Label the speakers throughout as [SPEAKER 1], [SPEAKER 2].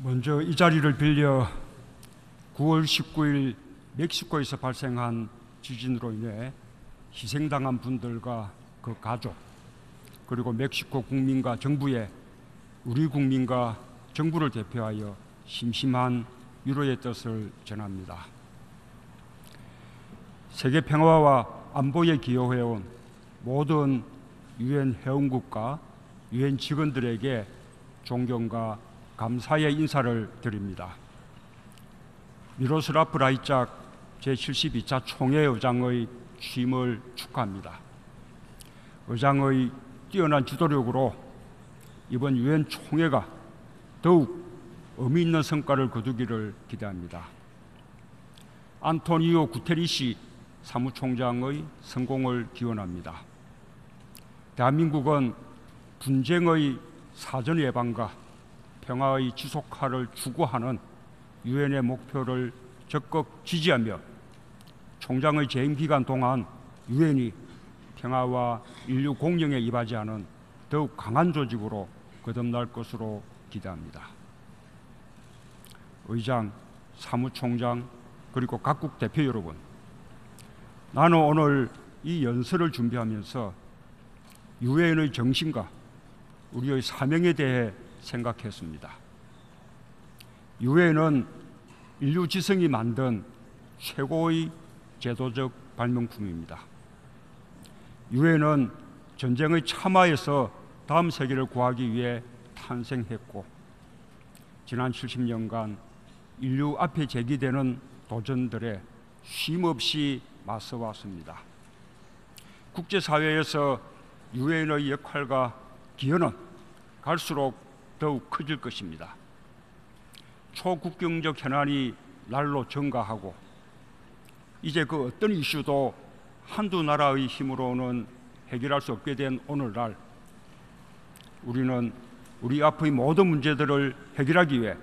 [SPEAKER 1] 먼저 이 자리를 빌려 9월 19일 멕시코에서 발생한 지진으로 인해 희생당한 분들과 그 가족, 그리고 멕시코 국민과 정부에 우리 국민과 정부를 대표하여 심심한 위로의 뜻을 전합니다. 세계 평화와 안보에 기여해온 모든 유엔 회원국과 유엔 직원들에게 존경과 감사의 인사를 드립니다. 미로슬라프 라이짝 제72차 총회 의장의 취임을 축하합니다. 의장의 뛰어난 지도력으로 이번 유엔 총회가 더욱 의미 있는 성과를 거두기를 기대합니다. 안토니오 구테리시 사무총장의 성공을 기원합니다. 대한민국은 분쟁의 사전 예방과 평화의 지속화를 추구하는 유엔의 목표를 적극 지지하며 총장의 재임 기간 동안 유엔이 평화와 인류 공영에 이바지하는 더욱 강한 조직으로 거듭날 것으로 기대합니다. 의장, 사무총장, 그리고 각국 대표 여러분, 나는 오늘 이 연설을 준비하면서 유엔의 정신과 우리의 사명에 대해 생각했습니다. 유엔은 인류 지성이 만든 최고의 제도적 발명품입니다. 유엔은 전쟁의 참화에서 다음 세계를 구하기 위해 탄생했고, 지난 70년간 인류 앞에 제기되는 도전들에 쉼없이 맞서왔습니다. 국제사회에서 유엔의 역할과 기여는 갈수록 더욱 커질 것입니다. 초국경적 현안이 날로 증가하고 이제 그 어떤 이슈도 한두 나라의 힘으로는 해결할 수 없게 된 오늘날, 우리는 우리 앞의 모든 문제들을 해결하기 위해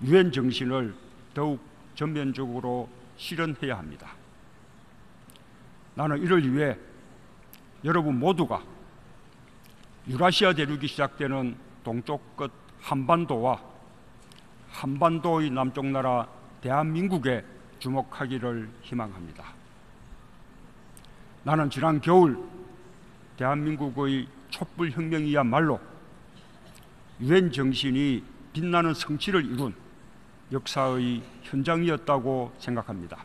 [SPEAKER 1] 유엔 정신을 더욱 전면적으로 실현해야 합니다. 나는 이를 위해 여러분 모두가 유라시아 대륙이 시작되는 동쪽 끝 한반도와 한반도의 남쪽 나라 대한민국에 주목하기를 희망합니다. 나는 지난 겨울 대한민국의 촛불혁명이야말로 유엔 정신이 빛나는 성취를 이룬 역사의 현장이었다고 생각합니다.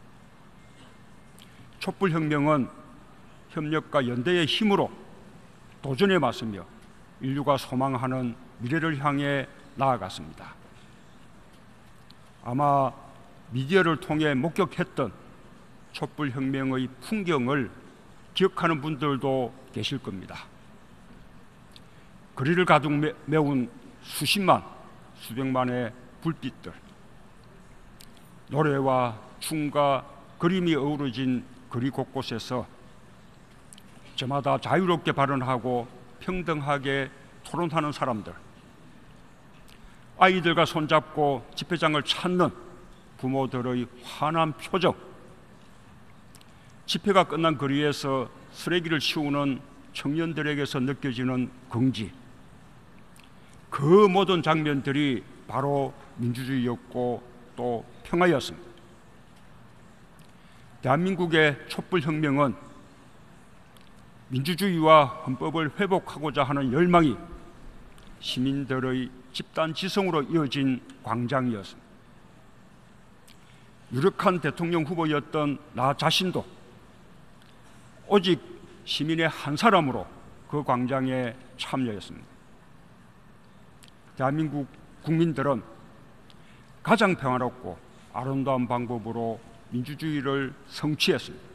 [SPEAKER 1] 촛불혁명은 협력과 연대의 힘으로 도전에 맞서며 인류가 소망하는 미래를 향해 나아갔습니다. 아마 미디어를 통해 목격했던 촛불혁명의 풍경을 기억하는 분들도 계실 겁니다. 거리를 가득 메운 수십만, 수백만의 불빛들, 노래와 춤과 그림이 어우러진 거리 곳곳에서 저마다 자유롭게 발언하고 평등하게 토론하는 사람들, 아이들과 손잡고 집회장을 찾는 부모들의 환한 표정, 집회가 끝난 거리에서 쓰레기를 치우는 청년들에게서 느껴지는 긍지, 그 모든 장면들이 바로 민주주의였고 또 평화였습니다. 대한민국의 촛불혁명은 민주주의와 헌법을 회복하고자 하는 열망이 시민들의 집단 지성으로 이어진 광장이었습니다. 유력한 대통령 후보였던 나 자신도 오직 시민의 한 사람으로 그 광장에 참여했습니다. 대한민국 국민들은 가장 평화롭고 아름다운 방법으로 민주주의를 성취했습니다.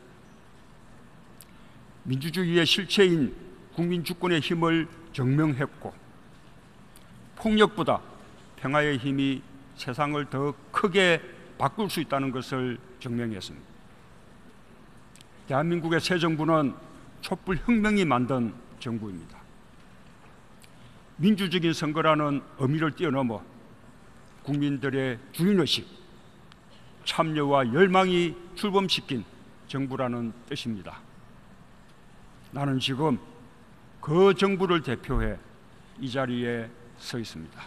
[SPEAKER 1] 민주주의의 실체인 국민주권의 힘을 증명했고, 폭력보다 평화의 힘이 세상을 더 크게 바꿀 수 있다는 것을 증명했습니다. 대한민국의 새 정부는 촛불혁명이 만든 정부입니다. 민주적인 선거라는 의미를 뛰어넘어 국민들의 주인의식, 참여와 열망이 출범시킨 정부라는 뜻입니다. 나는 지금 그 정부를 대표해 이 자리에 서 있습니다.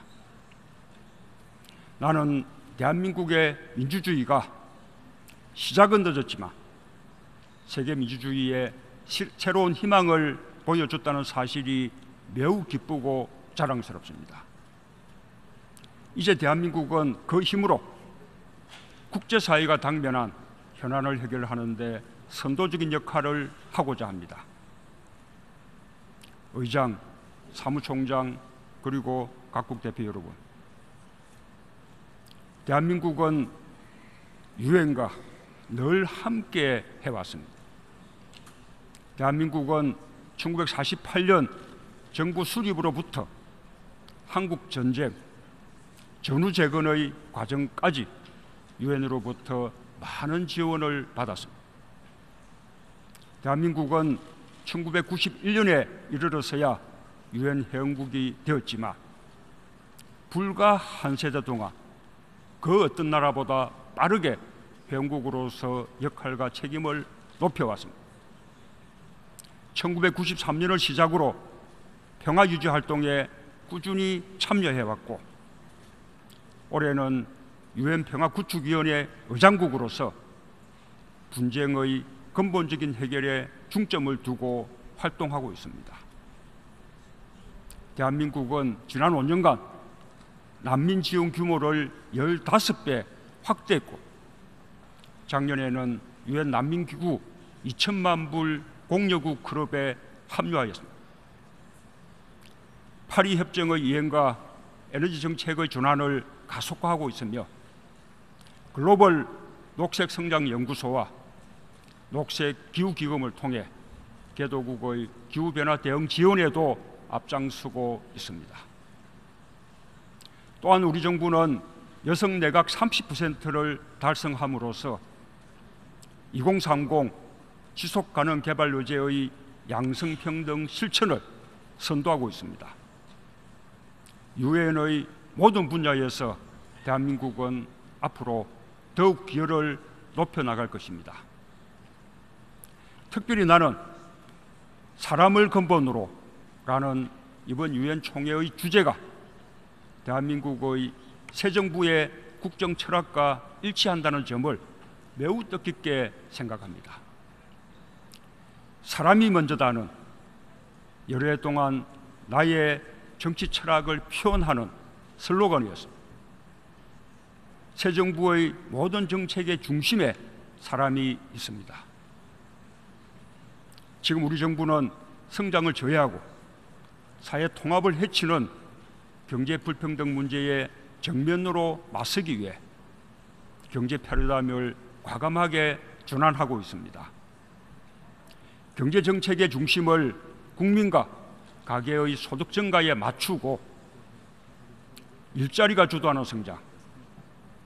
[SPEAKER 1] 나는 대한민국의 민주주의가 시작은 늦었지만 세계 민주주의의 새로운 희망을 보여줬다는 사실이 매우 기쁘고 자랑스럽습니다. 이제 대한민국은 그 힘으로 국제사회가 당면한 현안을 해결하는 데 선도적인 역할을 하고자 합니다. 의장, 사무총장, 그리고 각국 대표 여러분, 대한민국은 유엔과 늘 함께 해왔습니다. 대한민국은 1948년 정부 수립으로부터 한국 전쟁, 전후 재건의 과정까지 유엔으로부터 많은 지원을 받았습니다. 대한민국은 1991년에 이르러서야 유엔 회원국이 되었지만 불과 한 세대 동안 그 어떤 나라보다 빠르게 회원국으로서 역할과 책임을 높여왔습니다. 1993년을 시작으로 평화유지 활동에 꾸준히 참여해왔고 올해는 유엔 평화구축위원회 의장국으로서 분쟁의 근본적인 해결에 중점을 두고 활동하고 있습니다. 대한민국은 지난 5년간 난민 지원 규모를 15배 확대했고 작년에는 유엔 난민기구 2천만 불 공여국 클럽에 합류하였습니다. 파리 협정의 이행과 에너지 정책의 전환을 가속화하고 있으며 글로벌 녹색 성장 연구소와 녹색 기후 기금을 통해 개도국의 기후 변화 대응 지원에도 앞장서고 있습니다. 또한 우리 정부는 여성 내각 30%를 달성함으로써 2030 지속가능 개발 요제의 양성평등 실천을 선도하고 있습니다. 유엔의 모든 분야에서 대한민국은 앞으로 더욱 기여를 높여나갈 것입니다. 특별히 나는 사람을 근본으로 라는 이번 유엔 총회의 주제가 대한민국의 새 정부의 국정 철학과 일치한다는 점을 매우 뜻깊게 생각합니다. 사람이 먼저다는 여러 해 동안 나의 정치 철학을 표현하는 슬로건이었습니다. 새 정부의 모든 정책의 중심에 사람이 있습니다. 지금 우리 정부는 성장을 저해하고 사회 통합을 해치는 경제 불평등 문제에 정면으로 맞서기 위해 경제 패러다임을 과감하게 전환하고 있습니다. 경제 정책의 중심을 국민과 가계의 소득 증가에 맞추고 일자리가 주도하는 성장,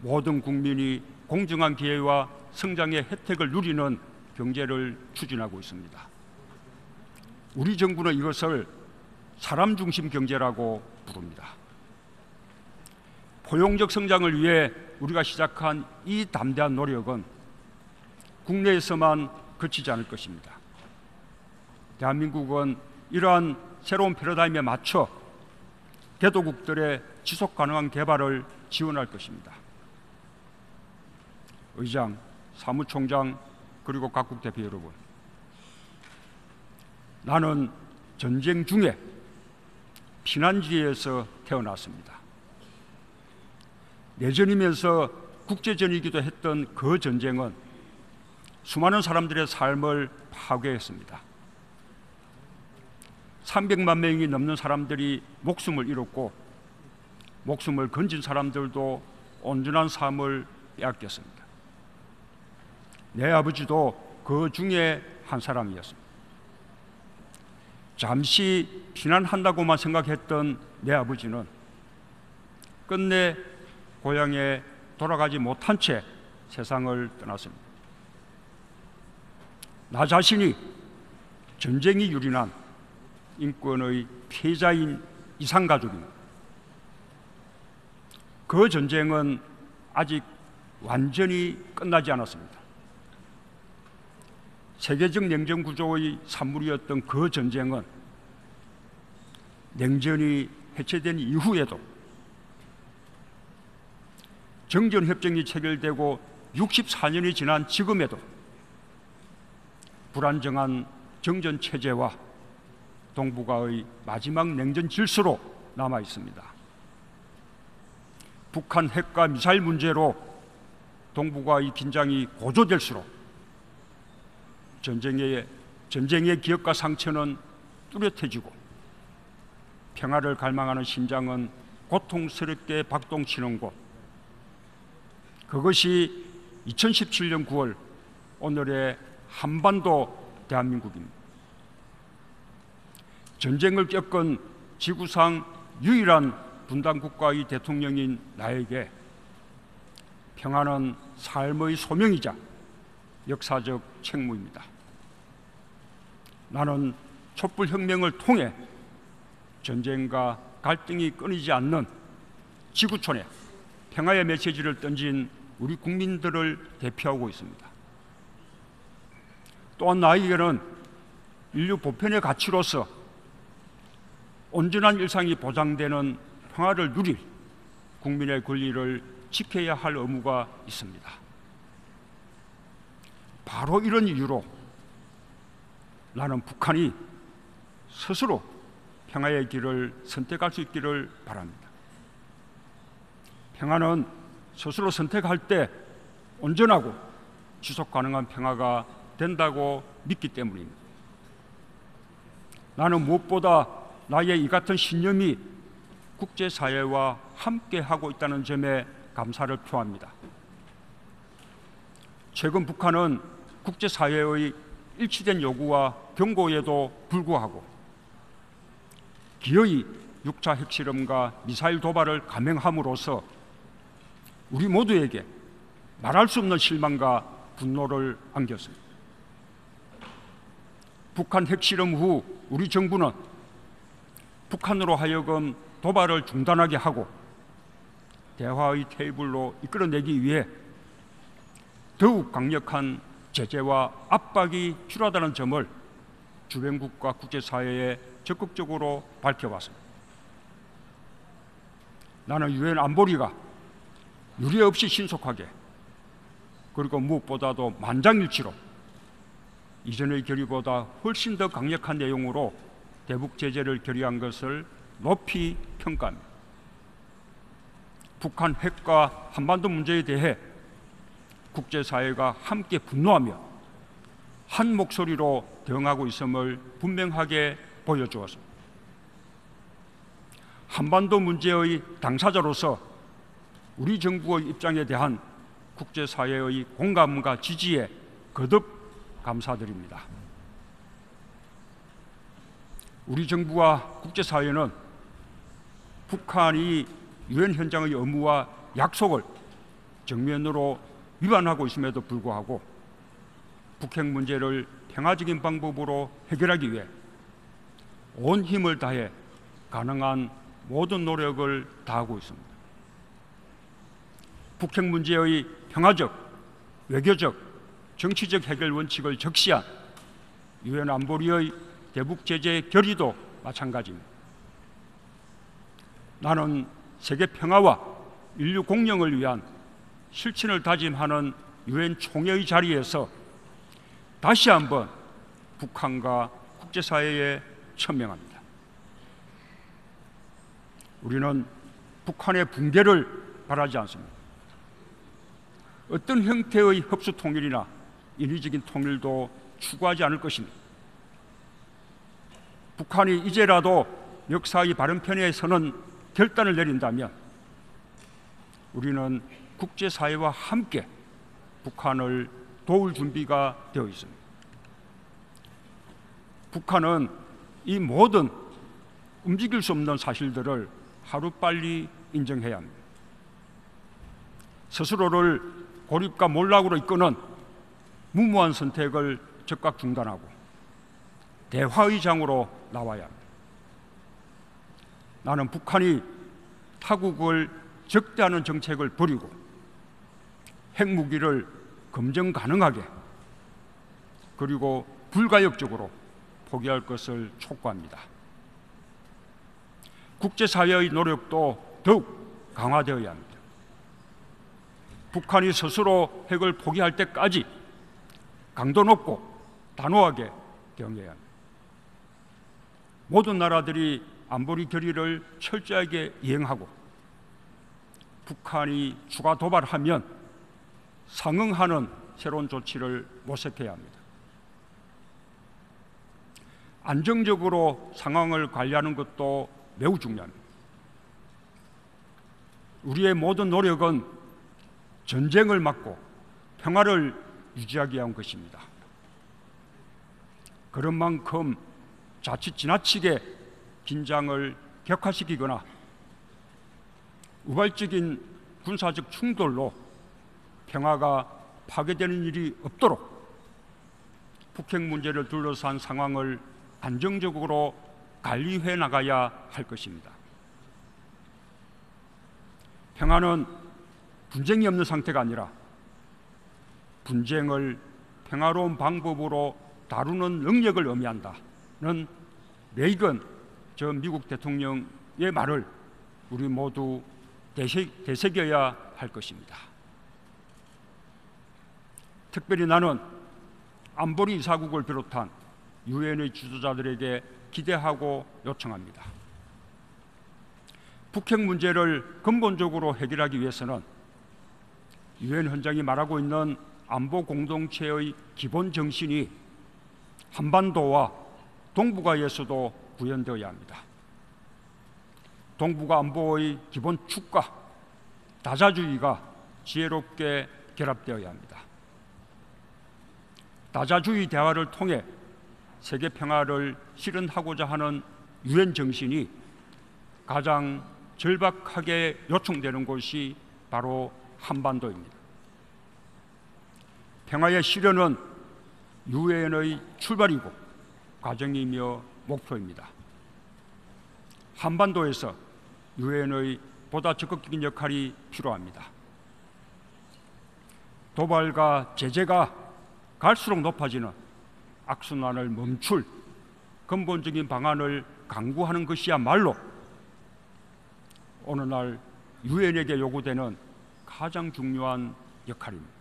[SPEAKER 1] 모든 국민이 공정한 기회와 성장의 혜택을 누리는 경제를 추진하고 있습니다. 우리 정부는 이것을 사람 중심 경제라고 부릅니다. 포용적 성장을 위해 우리가 시작한 이 담대한 노력은 국내에서만 그치지 않을 것입니다. 대한민국은 이러한 새로운 패러다임에 맞춰 개도국들의 지속 가능한 개발을 지원할 것입니다. 의장, 사무총장, 그리고 각국 대표 여러분, 나는 전쟁 중에 피난지에서 태어났습니다. 내전이면서 국제전이기도 했던 그 전쟁은 수많은 사람들의 삶을 파괴했습니다. 300만 명이 넘는 사람들이 목숨을 잃었고 목숨을 건진 사람들도 온전한 삶을 빼앗겼습니다. 내 아버지도 그 중에 한 사람이었습니다. 잠시 피난한다고만 생각했던 내 아버지는 끝내 고향에 돌아가지 못한 채 세상을 떠났습니다. 나 자신이 전쟁이 유린한 인권의 피해자인 이산가족입니다. 그 전쟁은 아직 완전히 끝나지 않았습니다. 세계적 냉전 구조의 산물이었던 그 전쟁은 냉전이 해체된 이후에도 정전협정이 체결되고 64년이 지난 지금에도 불안정한 정전체제와 동북아의 마지막 냉전 질서로 남아 있습니다. 북한 핵과 미사일 문제로 동북아의 긴장이 고조될수록 전쟁의 기억과 상처는 뚜렷해지고 평화를 갈망하는 심장은 고통스럽게 박동치는 곳, 그것이 2017년 9월 오늘의 한반도 대한민국입니다. 전쟁을 겪은 지구상 유일한 분단국가의 대통령인 나에게 평화는 삶의 소명이자 역사적 책무입니다. 나는 촛불혁명을 통해 전쟁과 갈등이 끊이지 않는 지구촌에 평화의 메시지를 던진 우리 국민들을 대표하고 있습니다. 또한 나에게는 인류 보편의 가치로서 온전한 일상이 보장되는 평화를 누릴 국민의 권리를 지켜야 할 의무가 있습니다. 바로 이런 이유로 나는 북한이 스스로 평화의 길을 선택할 수 있기를 바랍니다. 평화는 스스로 선택할 때 온전하고 지속 가능한 평화가 된다고 믿기 때문입니다. 나는 무엇보다 나의 이 같은 신념이 국제사회와 함께하고 있다는 점에 감사를 표합니다. 최근 북한은 국제사회의 일치된 요구와 경고에도 불구하고 기어이 6차 핵실험과 미사일 도발을 감행함으로써 우리 모두에게 말할 수 없는 실망과 분노를 안겼습니다. 북한 핵실험 후 우리 정부는 북한으로 하여금 도발을 중단하게 하고 대화의 테이블로 이끌어내기 위해 더욱 강력한 제재와 압박이 필요하다는 점을 주변국과 국제사회에 적극적으로 밝혀왔습니다. 나는 유엔 안보리가 유례 없이 신속하게 그리고 무엇보다도 만장일치로 이전의 결의보다 훨씬 더 강력한 내용으로 대북 제재를 결의한 것을 높이 평가합니다. 북한 핵과 한반도 문제에 대해 국제사회가 함께 분노하며 한 목소리로 대응하고 있음을 분명하게 보여주었습니다. 한반도 문제의 당사자로서 우리 정부의 입장에 대한 국제사회의 공감과 지지에 거듭 감사드립니다. 우리 정부와 국제사회는 북한이 유엔 현장의 의무와 약속을 정면으로 위반하고 있음에도 불구하고 북핵 문제를 평화적인 방법으로 해결하기 위해 온 힘을 다해 가능한 모든 노력을 다하고 있습니다. 북핵 문제의 평화적, 외교적, 정치적 해결 원칙을 적시한 유엔 안보리의 대북 제재 결의도 마찬가지입니다. 나는 세계 평화와 인류 공영을 위한 실천을 다짐하는 유엔 총회의 자리에서 다시 한번 북한과 국제사회에 천명합니다. 우리는 북한의 붕괴를 바라지 않습니다. 어떤 형태의 흡수 통일이나 인위적인 통일도 추구하지 않을 것입니다. 북한이 이제라도 역사의 바른 편에 서는 결단을 내린다면 우리는 국제사회와 함께 북한을 도울 준비가 되어 있습니다. 북한은 이 모든 움직일 수 없는 사실들을 하루빨리 인정해야 합니다. 스스로를 고립과 몰락으로 이끄는 무모한 선택을 즉각 중단하고 대화의 장으로 나와야 합니다. 나는 북한이 타국을 적대하는 정책을 버리고 핵무기를 검증 가능하게 그리고 불가역적으로 포기할 것을 촉구합니다. 국제사회의 노력도 더욱 강화되어야 합니다. 북한이 스스로 핵을 포기할 때까지 강도 높고 단호하게 대응해야 합니다. 모든 나라들이 안보리 결의를 철저하게 이행하고 북한이 추가 도발하면 상응하는 새로운 조치를 모색해야 합니다. 안정적으로 상황을 관리하는 것도 매우 중요합니다. 우리의 모든 노력은 전쟁을 막고 평화를 유지하기 위한 것입니다. 그런 만큼 자칫 지나치게 긴장을 격화시키거나 우발적인 군사적 충돌로 평화가 파괴되는 일이 없도록 북핵 문제를 둘러싼 상황을 안정적으로 관리해 나가야 할 것입니다. 평화는 분쟁이 없는 상태가 아니라 분쟁을 평화로운 방법으로 다루는 능력을 의미한다는 레이건 전 미국 대통령의 말을 우리 모두 되새겨야 할 것입니다. 특별히 나는 안보리 이사국을 비롯한 유엔의 지도자들에게 기대하고 요청합니다. 북핵 문제를 근본적으로 해결하기 위해서는 유엔 헌장이 말하고 있는 안보 공동체의 기본 정신이 한반도와 동북아에서도 구현되어야 합니다. 동북아 안보의 기본 축과 다자주의가 지혜롭게 결합되어야 합니다. 다자주의 대화를 통해 세계 평화를 실현하고자 하는 유엔 정신이 가장 절박하게 요청되는 곳이 바로 한반도입니다. 평화의 실현은 유엔의 출발이고 과정이며 목표입니다. 한반도에서 유엔의 보다 적극적인 역할이 필요합니다. 도발과 제재가 갈수록 높아지는 악순환을 멈출 근본적인 방안을 강구하는 것이야말로 오늘날 유엔에게 요구되는 가장 중요한 역할입니다.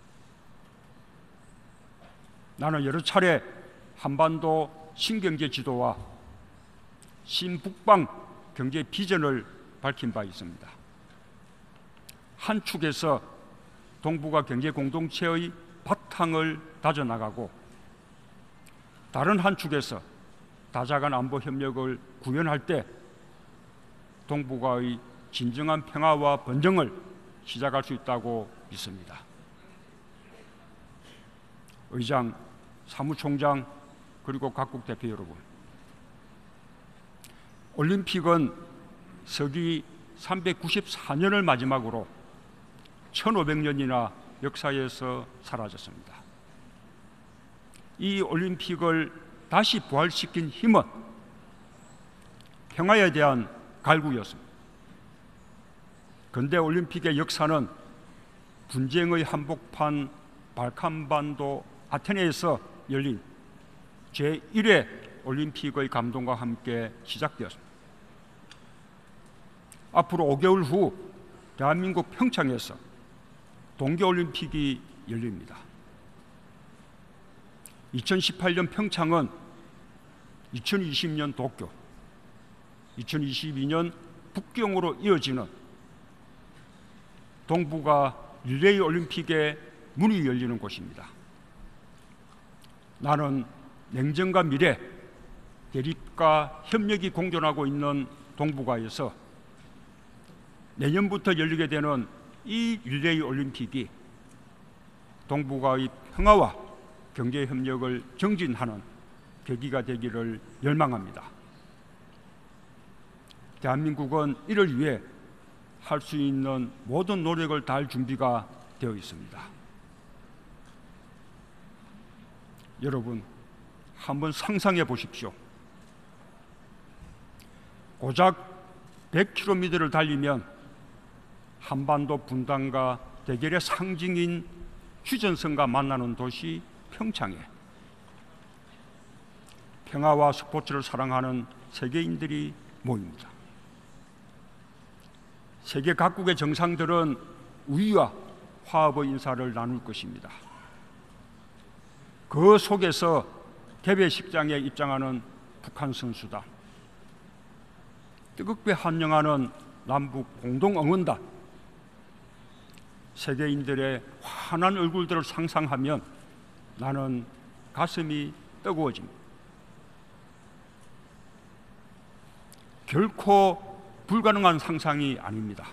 [SPEAKER 1] 나는 여러 차례 한반도 신경제 지도와 신북방 경제 비전을 밝힌 바 있습니다. 한 축에서 동북아 경제 공동체의 바탕을 다져나가고 다른 한 축에서 다자간 안보 협력을 구현할 때 동북아의 진정한 평화와 번영을 시작할 수 있다고 믿습니다. 의장, 사무총장 그리고 각국 대표 여러분, 올림픽은 서기 394년을 마지막으로 1500년이나 역사에서 사라졌습니다. 이 올림픽을 다시 부활시킨 힘은 평화에 대한 갈구였습니다. 근대 올림픽의 역사는 분쟁의 한복판 발칸반도 아테네에서 열린 제1회 올림픽의 감동과 함께 시작되었습니다. 앞으로 5개월 후 대한민국 평창에서 동계올림픽이 열립니다. 2018년 평창은 2020년 도쿄, 2022년 북경으로 이어지는 동북아 릴레이 올림픽의 문이 열리는 곳입니다. 나는 냉전과 미래, 대립과 협력이 공존하고 있는 동북아에서 내년부터 열리게 되는 이 릴레이 올림픽이 동북아의 평화와 경제 협력을 정진하는 계기가 되기를 열망합니다. 대한민국은 이를 위해 할 수 있는 모든 노력을 다할 준비가 되어 있습니다. 여러분, 한번 상상해 보십시오. 고작 100km를 달리면 한반도 분단과 대결의 상징인 휴전선과 만나는 도시 평창에 평화와 스포츠를 사랑하는 세계인들이 모입니다. 세계 각국의 정상들은 우위와 화합의 인사를 나눌 것입니다. 그 속에서 개회식장에 입장하는 북한 선수단, 뜨겁게 환영하는 남북 공동응원단, 세계인들의 환한 얼굴들을 상상하면 나는 가슴이 뜨거워집니다. 결코 불가능한 상상이 아닙니다.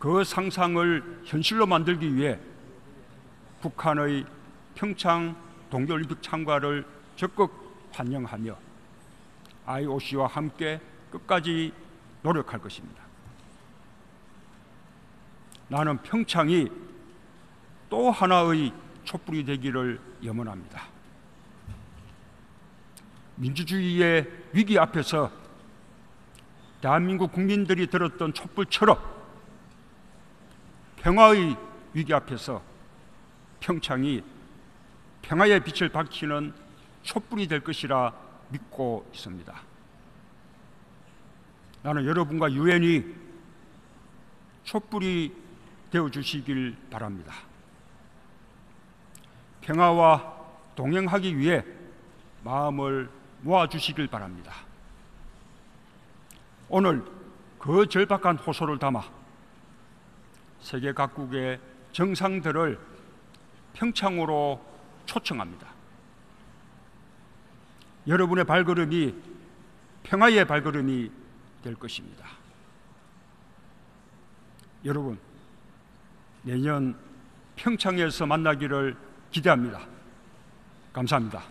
[SPEAKER 1] 그 상상을 현실로 만들기 위해 북한의 평창 동계올림픽 참가를 적극 환영하며 IOC와 함께 끝까지 노력할 것입니다. 나는 평창이 또 하나의 촛불이 되기를 염원합니다. 민주주의의 위기 앞에서 대한민국 국민들이 들었던 촛불처럼 평화의 위기 앞에서 평창이 평화의 빛을 밝히는 촛불이 될 것이라 믿고 있습니다. 나는 여러분과 유엔이 촛불이 되어주시길 바랍니다. 평화와 동행하기 위해 마음을 모아주시길 바랍니다. 오늘 그 절박한 호소를 담아 세계 각국의 정상들을 평창으로 초청합니다. 여러분의 발걸음이 평화의 발걸음이 될 것입니다. 여러분, 내년 평창에서 만나기를 기대합니다. 감사합니다.